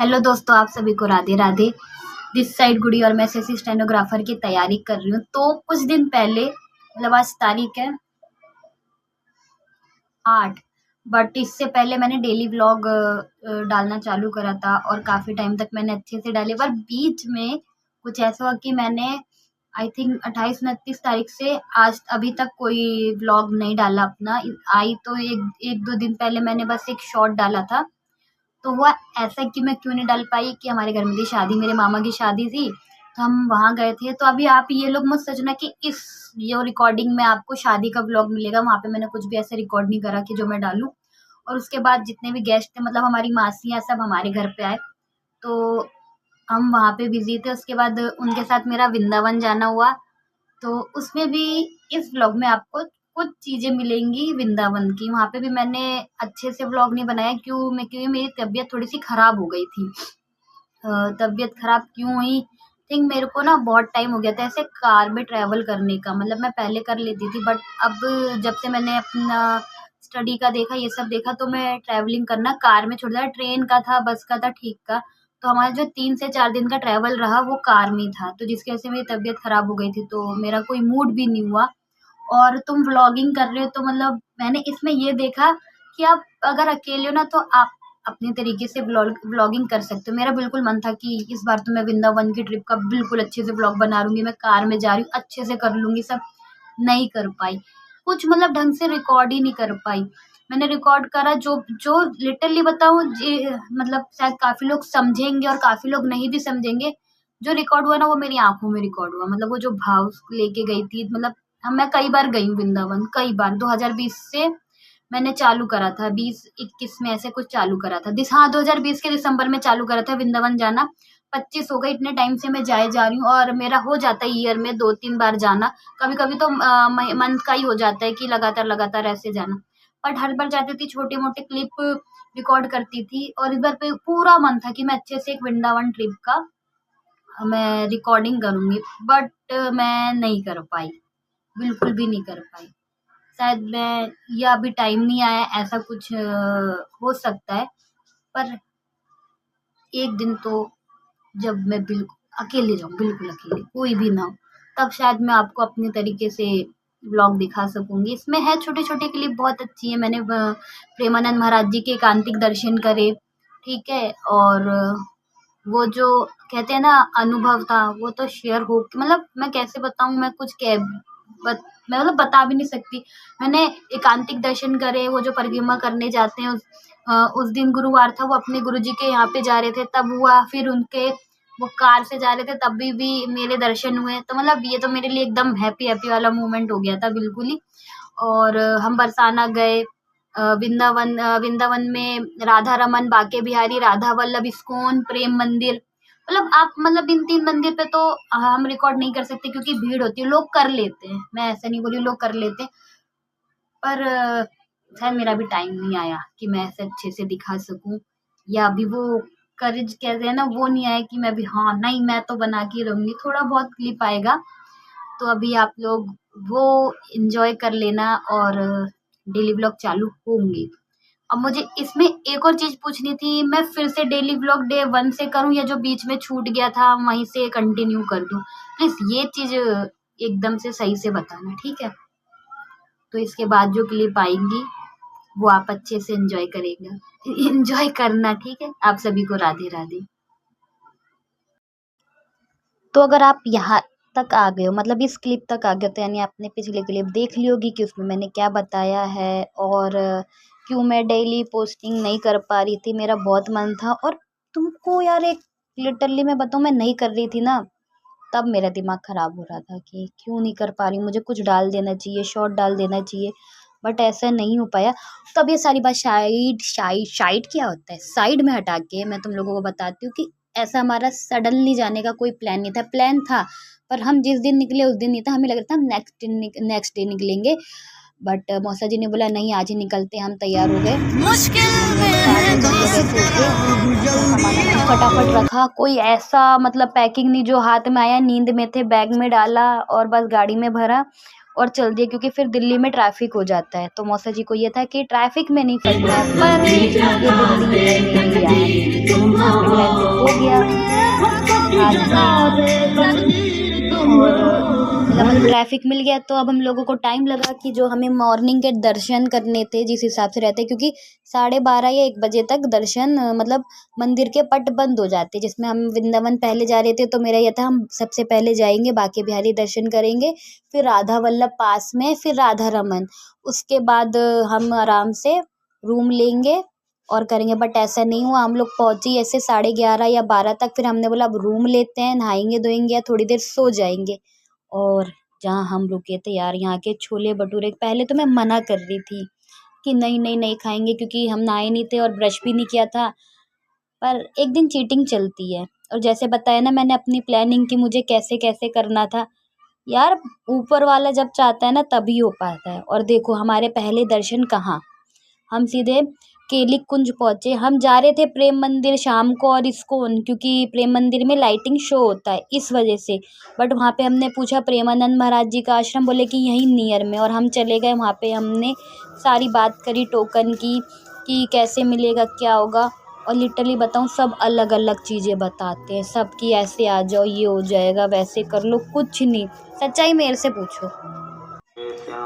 Hello दोस्तों, आप सभी को राधे राधे। दिस साइड गुड़ी और मैं एसएससी स्टेनोग्राफर की तैयारी कर रही हूँ। तो कुछ दिन पहले मतलब आज तारीख है 8, बट इससे पहले मैंने डेली व्लॉग डालना चालू करा था और काफ़ी टाइम तक मैंने अच्छे से डाले। पर बीच में कुछ ऐसा हुआ कि मैंने आई थिंक 28-29 तारीख से आज अभी तक कोई व्लॉग नहीं डाला अपना। आई तो एक दो दिन पहले मैंने बस एक शॉर्ट डाला था। तो हुआ ऐसा कि मैं क्यों नहीं डाल पाई कि हमारे घर में थी शादी, मेरे मामा की शादी थी, तो हम वहाँ गए थे। तो अभी आप ये लोग मत सोचना कि इस ये रिकॉर्डिंग में आपको शादी का व्लॉग मिलेगा। वहाँ पे मैंने कुछ भी ऐसे रिकॉर्ड नहीं करा कि जो मैं डालूँ। और उसके बाद जितने भी गेस्ट थे, मतलब हमारी मासियाँ सब हमारे घर पे आए, तो हम वहाँ पे बिज़ी थे। उसके बाद उनके साथ मेरा वृंदावन जाना हुआ, तो उसमें भी इस व्लॉग में आपको कुछ चीज़ें मिलेंगी वृंदावन की। वहाँ पे भी मैंने अच्छे से व्लॉग नहीं बनाया क्योंकि मेरी तबीयत थोड़ी-सी खराब हो गई थी। तबीयत खराब क्यों हुई? थिंक मेरे को ना बहुत टाइम हो गया था ऐसे कार में ट्रैवल करने का। मतलब मैं पहले कर लेती थी, बट अब जब से मैंने अपना स्टडी का देखा, ये सब देखा, तो मैं ट्रैवलिंग करना कार में छोड़ दिया। ट्रेन का था, बस का था, ठीक था। तो हमारा जो 3 से 4 दिन का ट्रैवल रहा वो कार में ही था, तो जिसकी वजह से मेरी तबीयत खराब हो गई थी, तो मेरा कोई मूड भी नहीं हुआ। और तुम व्लॉगिंग कर रहे हो, तो मतलब मैंने इसमें ये देखा कि आप अगर अकेले हो ना, तो आप अपने तरीके से व्लॉगिंग कर सकते हो। मेरा बिल्कुल मन था कि इस बार तो मैं वृंदावन की ट्रिप का बिल्कुल अच्छे से व्लॉग बना लूँगी, मैं कार में जा रही हूँ, अच्छे से कर लूँगी सब। नहीं कर पाई। कुछ मतलब ढंग से रिकॉर्ड ही नहीं कर पाई। मैंने रिकॉर्ड करा जो जो लिटरली बताऊँ, मतलब शायद काफ़ी लोग समझेंगे और काफ़ी लोग नहीं भी समझेंगे। जो रिकॉर्ड हुआ ना, वो मेरी आँखों में रिकॉर्ड हुआ। मतलब वो जो भाव लेके गई थी, मतलब मैं कई बार गई हूँ वृंदावन, कई बार। 2020 से मैंने चालू करा था, 20-21 में ऐसे कुछ चालू करा था। 2020 के दिसंबर में चालू करा था वृंदावन जाना। 25 हो गए, इतने टाइम से मैं जाए जा रही हूँ और मेरा हो जाता है ईयर में 2-3 बार जाना। कभी-कभी तो मंथ का ही हो जाता है कि लगातार ऐसे जाना। बट हर बार जाती थी, छोटे-मोटे क्लिप रिकॉर्ड करती थी, और इस बार पे पूरा मन था कि मैं अच्छे से एक वृंदावन ट्रिप का मैं रिकॉर्डिंग करूँगी, बट मैं नहीं कर पाई, बिल्कुल भी नहीं कर पाई। शायद मैं या अभी टाइम नहीं आया, ऐसा कुछ हो सकता है। पर एक दिन तो जब मैं बिल्कुल अकेले जाऊँ, बिल्कुल अकेले, कोई भी ना हो, तब शायद मैं आपको अपने तरीके से व्लॉग दिखा सकूँगी। इसमें है छोटे-छोटे क्लिप, बहुत अच्छी है। मैंने प्रेमानंद महाराज जी के एकांतिक दर्शन करे, ठीक है? और वो जो कहते हैं ना अनुभव था, वो तो शेयर हो, मतलब मैं कैसे बताऊँ, मैं कुछ कह बत मैं मतलब बता भी नहीं सकती। मैंने एकांतिक दर्शन करे, वो जो परिक्रमा करने जाते हैं, उस दिन गुरुवार था, वो अपने गुरुजी के यहाँ पे जा रहे थे, तब हुआ। फिर उनके वो कार से जा रहे थे, तब भी मेरे दर्शन हुए। तो मतलब ये तो मेरे लिए एकदम हैप्पी वाला मोमेंट हो गया था बिल्कुल ही। और हम बरसाना गए, वृंदावन में राधा रमन, बांके बिहारी, राधा वल्लभ, इस्कॉन, प्रेम मंदिर। मतलब आप मतलब इन 3 मंदिर पे तो हम रिकॉर्ड नहीं कर सकते क्योंकि भीड़ होती है, लोग कर लेते हैं। मैं ऐसा नहीं बोल रही, लोग कर लेते हैं, पर शायद मेरा भी टाइम नहीं आया कि मैं ऐसे अच्छे से दिखा सकूँ, या अभी वो करेज कहते हैं ना, वो नहीं आया कि मैं भी हाँ, नहीं मैं तो बना के रहूँगी। थोड़ा बहुत क्लिप आएगा, तो अभी आप लोग वो एन्जॉय कर लेना और डेली व्लॉग चालू होंगे। अब मुझे इसमें एक और चीज़ पूछनी थी, मैं फिर से डेली व्लॉग डे 1 से करूँ या जो बीच में छूट गया था वहीं से कंटिन्यू कर दूँ? प्लीज़ ये चीज़ एकदम से सही से बताना, ठीक है? तो इसके बाद जो क्लिप आएँगी वो आप अच्छे से एन्जॉय करेगा एन्जॉय करना, ठीक है? आप सभी को राधे राधे। तो अगर आप यहाँ तक आ गए हो, मतलब इस क्लिप तक आ गए हो, तो यानी आपने पिछली क्लिप देख ली होगी कि उसमें मैंने क्या बताया है और क्यों मैं डेली पोस्टिंग नहीं कर पा रही थी। मेरा बहुत मन था, और तुमको यार एक लिटरली मैं बताऊँ, मैं नहीं कर रही थी ना, तब मेरा दिमाग ख़राब हो रहा था कि क्यों नहीं कर पा रही हूँ, मुझे कुछ डाल देना चाहिए, शॉर्ट डाल देना चाहिए, बट ऐसा नहीं हो पाया। तब ये सारी बात साइड क्या होता है? साइड में हटा के मैं तुम लोगों को बताती हूँ कि ऐसा हमारा सडनली जाने का कोई प्लान नहीं था। प्लान था, पर हम जिस दिन निकले उस दिन नहीं था, हमें लग रहा था हम नेक्स्ट डे निकलेंगे, बट मौसा जी ने बोला नहीं, आज ही निकलते हैं। हम तैयार हो गए। उन्होंने 4 बजे हम लोग ऐसे उठे, सामान वामान फटाफट रखा, कोई ऐसा मतलब पैकिंग नहीं जो हाथ में आया, नींद में थे, बैग में डाला और बस गाड़ी में भरा और चल दिए, क्योंकि फिर दिल्ली में ट्रैफिक हो जाता है। तो मौसा जी को ये था कि ट्रैफिक में नहीं फंसना है, पर ये दिल्ली है मेरी यार, हो गया राजगीर। और मतलब ट्रैफिक मिल गया, तो अब हम लोगों को टाइम लगा कि जो हमें मॉर्निंग के दर्शन करने थे जिस हिसाब से रहते, क्योंकि 12:30 या 1 बजे तक दर्शन मतलब मंदिर के पट बंद हो जाते, जिसमें हम वृंदावन पहले जा रहे थे, तो मेरा यह था हम सबसे पहले जाएंगे, बांके बिहारी दर्शन करेंगे, फिर राधा वल्लभ पास में, फिर राधा रमन, उसके बाद हम आराम से रूम लेंगे और करेंगे। बट ऐसा नहीं हुआ, हम लोग पहुंचे ऐसे 11:30 या 12 तक। फिर हमने बोला अब रूम लेते हैं, नहाएंगे धोएंगे या थोड़ी देर सो जाएंगे। और जहाँ हम रुके थे यार, यहाँ के छोले भटूरे, पहले तो मैं मना कर रही थी कि नहीं नहीं नहीं खाएंगे, क्योंकि हम नहाए नहीं थे और ब्रश भी नहीं किया था। पर एक दिन चीटिंग चलती है, और जैसे बताया ना मैंने अपनी प्लानिंग की मुझे कैसे कैसे करना था यार, ऊपर वाला जब चाहता है ना तभी हो पाता है। और देखो हमारे पहले दर्शन कहाँ, हम सीधे केली कुंज पहुंचे। हम जा रहे थे प्रेम मंदिर शाम को और इस्कॉन, क्योंकि प्रेम मंदिर में लाइटिंग शो होता है इस वजह से। बट वहाँ पे हमने पूछा प्रेमानंद महाराज जी का आश्रम, बोले कि यहीं नियर में, और हम चले गए वहाँ पे। हमने सारी बात करी टोकन की कि कैसे मिलेगा क्या होगा, और लिटरली बताऊँ सब अलग अलग चीज़ें बताते हैं, सब कि ऐसे आ जाओ ये हो जाएगा वैसे कर लो, कुछ नहीं, सच्चाई मेरे से पूछो।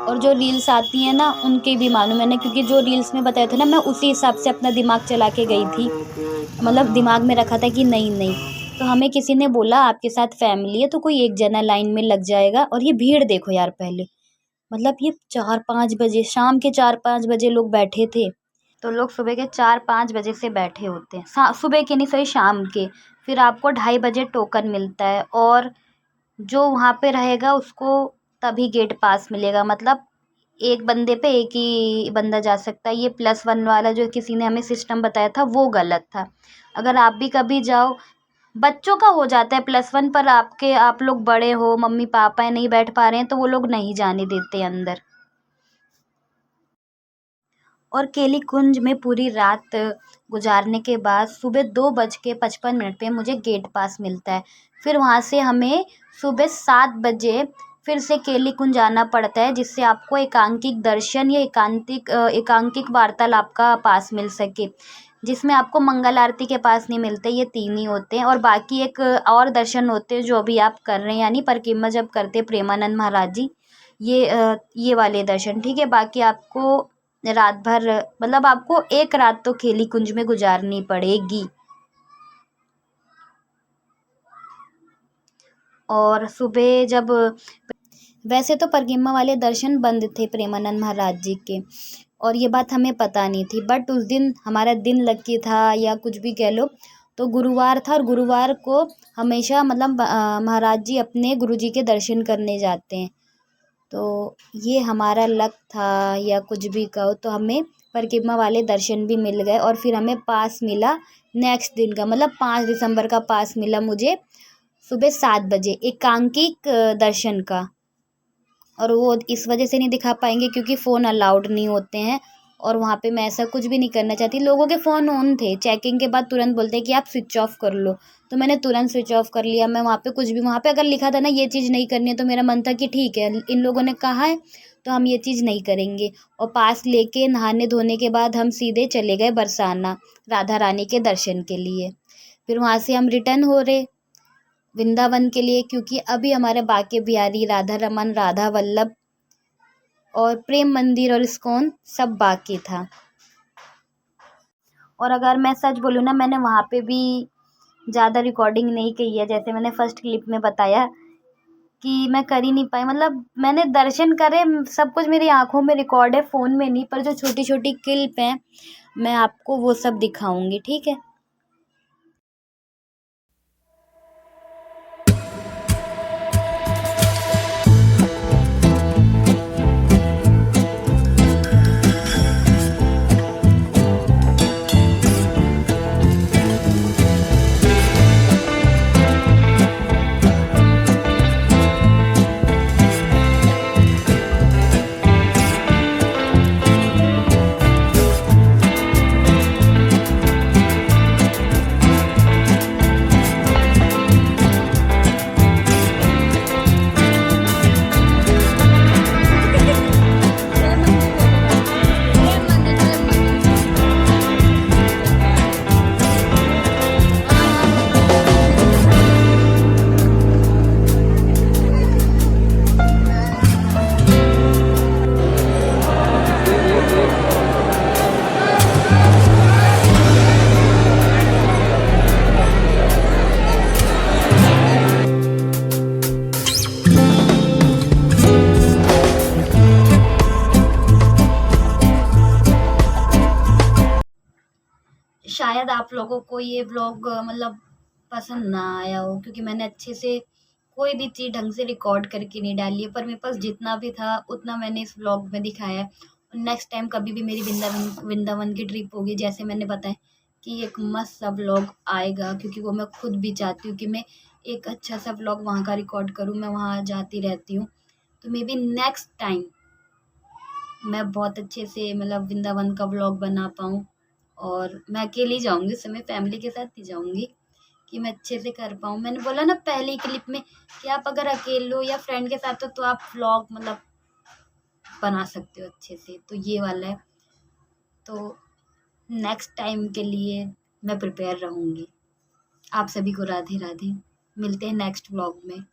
और जो रील्स आती हैं ना उनके भी मालूम है ना, क्योंकि जो रील्स में बताया था ना मैं उसी हिसाब से अपना दिमाग चला के गई थी, मतलब दिमाग में रखा था कि नहीं नहीं। तो हमें किसी ने बोला आपके साथ फैमिली है तो कोई एक जना लाइन में लग जाएगा। और ये भीड़ देखो यार, पहले मतलब ये 4-5 बजे, शाम के 4-5 बजे लोग बैठे थे। तो लोग सुबह के 4-5 बजे से बैठे होते हैं, सुबह के नहीं सॉरी शाम के। फिर आपको 2:30 बजे टोकन मिलता है, और जो वहाँ पे रहेगा उसको तभी गेट पास मिलेगा, मतलब एक बंदे पे एक ही बंदा जा सकता है। ये +1 वाला जो किसी ने हमें सिस्टम बताया था वो गलत था। अगर आप भी कभी जाओ, बच्चों का हो जाता है +1, पर आप लोग बड़े हो, मम्मी पापा है, नहीं बैठ पा रहे हैं, तो वो लोग नहीं जाने देते अंदर। और केली कुंज में पूरी रात गुजारने के बाद सुबह 2:55 पे मुझे गेट पास मिलता है। फिर वहाँ से हमें सुबह 7 बजे फिर से केली कुंज आना पड़ता है, जिससे आपको एकांकिक दर्शन या एकांकिक वार्तालाप का पास मिल सके, जिसमें आपको मंगल आरती के पास नहीं मिलते, ये 3 ही होते हैं। और बाकी एक और दर्शन होते हैं जो अभी आप कर रहे हैं, यानी परिक्रमा जब करते प्रेमानंद महाराज जी, ये वाले दर्शन, ठीक है। बाकी आपको रात भर, मतलब आपको एक रात तो केली कुंज में गुजारनी पड़ेगी। और सुबह जब, वैसे तो परिक्रमा वाले दर्शन बंद थे प्रेमानंद महाराज जी के, और ये बात हमें पता नहीं थी। बट उस दिन हमारा दिन लकी था या कुछ भी कह लो, तो गुरुवार था, और गुरुवार को हमेशा मतलब महाराज जी अपने गुरुजी के दर्शन करने जाते हैं। तो ये हमारा लक था या कुछ भी कहो, तो हमें परिक्रमा वाले दर्शन भी मिल गए। और फिर हमें पास मिला नेक्स्ट दिन का, मतलब 5 दिसंबर का पास मिला मुझे सुबह 7 बजे एकांकिक दर्शन का। और वो इस वजह से नहीं दिखा पाएंगे क्योंकि फ़ोन अलाउड नहीं होते हैं, और वहाँ पे मैं ऐसा कुछ भी नहीं करना चाहती। लोगों के फ़ोन ऑन थे, चेकिंग के बाद तुरंत बोलते हैं कि आप स्विच ऑफ कर लो, तो मैंने तुरंत स्विच ऑफ कर लिया। मैं वहाँ पे कुछ भी, वहाँ पे अगर लिखा था ना ये चीज़ नहीं करनी है, तो मेरा मन था कि ठीक है इन लोगों ने कहा है तो हम ये चीज़ नहीं करेंगे। और पास लेके नहाने धोने के बाद हम सीधे चले गए बरसाना राधा रानी के दर्शन के लिए। फिर वहाँ से हम रिटर्न हो रहे वृंदावन के लिए, क्योंकि अभी हमारे बांके बिहारी, राधा रमन, राधा वल्लभ और प्रेम मंदिर और इस्कॉन सब बाकी था। और अगर मैं सच बोलूँ ना, मैंने वहाँ पे भी ज़्यादा रिकॉर्डिंग नहीं की है, जैसे मैंने फर्स्ट क्लिप में बताया कि मैं कर ही नहीं पाई। मतलब मैंने दर्शन करे, सब कुछ मेरी आंखों में रिकॉर्ड है, फ़ोन में नहीं, पर जो छोटी छोटी क्लिप हैं मैं आपको वो सब दिखाऊंगी, ठीक है। शायद आप लोगों को ये व्लॉग मतलब पसंद ना आया हो, क्योंकि मैंने अच्छे से कोई भी चीज़ ढंग से रिकॉर्ड करके नहीं डाली है, पर मेरे पास जितना भी था उतना मैंने इस व्लॉग में दिखाया है। नेक्स्ट टाइम कभी भी मेरी वृंदावन की ट्रिप होगी, जैसे मैंने बताया कि एक मस्त सा व्लॉग आएगा, क्योंकि वो मैं खुद भी चाहती हूँ कि मैं एक अच्छा सा व्लॉग वहाँ का रिकॉर्ड करूँ। मैं वहाँ जाती रहती हूँ, तो मे बी नेक्स्ट टाइम मैं बहुत अच्छे से मतलब वृंदावन का व्लॉग बना पाऊँ, और मैं अकेले ही जाऊँगी, उस समय फैमिली के साथ नहीं जाऊँगी, कि मैं अच्छे से कर पाऊँ। मैंने बोला ना पहली क्लिप में कि आप अगर अकेले हो या फ्रेंड के साथ हो तो आप व्लॉग मतलब बना सकते हो अच्छे से, तो ये वाला है। तो नेक्स्ट टाइम के लिए मैं प्रिपेयर रहूँगी। आप सभी को राधे राधे। मिलते हैं नेक्स्ट व्लॉग में।